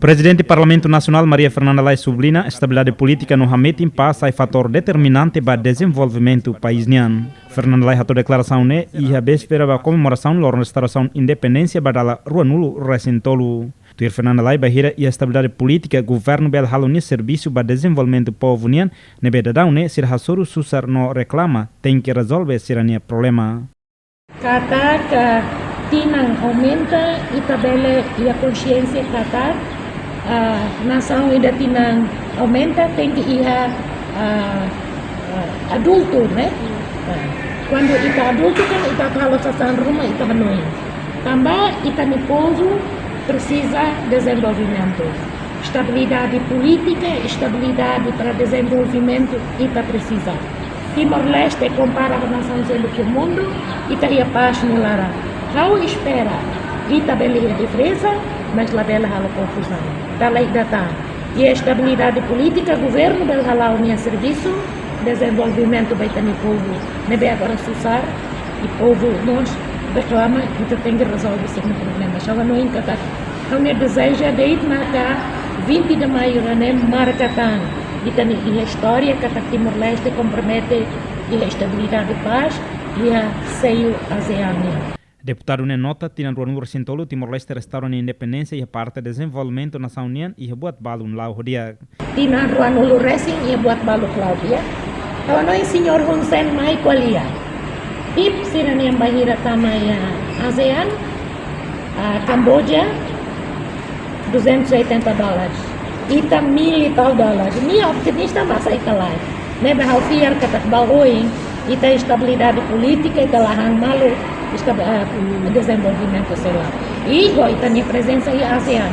Presidente do Parlamento Nacional Maria Fernanda Lai sublinha a estabilidade política no Hamet passa é fator determinante para o desenvolvimento do país. Fernanda Lai a declaração e a véspera da comemoração da restauração independência para Rua Nulo recentolo. Tuir Fernanda Lai bahira e a estabilidade política governo bel haloni serviço para desenvolvimento do povo nian nebedadão sir hasuru susar no reclama tem que resolver sirania problema. Qatar tinang aumenta e tabela e a consciência Qatar a nação ainda tinang aumenta tem que ir adulto, né? Quando ita adulto kan ita kalau sasan rumah ita menui. Tambah ita ni povo precisa desenvolvimento. Estabilidade política, estabilidade para desenvolvimento ita precisa. Timor-Leste compara a nação sendo que o mundo ita ia paz no lara. How espera ita bela defesa, mas lá bela hala confusão. Dalai data. E a estabilidade política, governo bela hala unia serviço, desenvolvimento vai ter no povo. Nebe agora susar e povo nós reclama que tem que resolver esse problema. Chama no encata. Não me deseja de ir marcar 20 de maio né marcatan. E tem a história que a Timor-Leste compromete a estabilidade e paz e a seio ASEAN. Deputado nota tinan ruang resintolo Timor-Leste restaurant independência e a parte de desenvolvimento nação unian e buat balun lau dia. Tinan ruang racing e buat balu Claudia. Kalau noi senhor Hun Sen mai qualia. Tip sinan yang bahira tamaya ASEAN, Camboja $280. Ita $1,000 e tal. Minha optimista mas aí tá lá. Né, bahal fiar katak baoing, ita estabilidade política ita lahang malu. Desenvolvimento celular. E agora tem presença em ASEAN,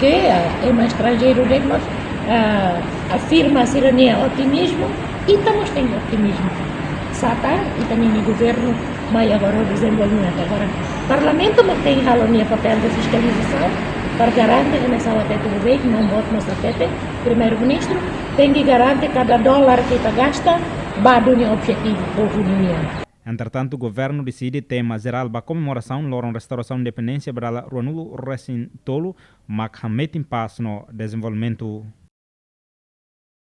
que é um estrangeiro de nós, afirma a cidadania otimismo e estamos tendo otimismo. Sata e também o governo vai agora o desenvolvimento. Agora, o parlamento tem halonia papel de fiscalização para garantir nessa latete do veículo, não bota nossa tete, primeiro-ministro tem que garantir cada dólar que está gasta, vai dar um objetivo povo união. Entretanto, o governo decide tema geral para comemoração da restauração da independência para Rua Nulo recém-tolo, mas Hamet paz no desenvolvimento.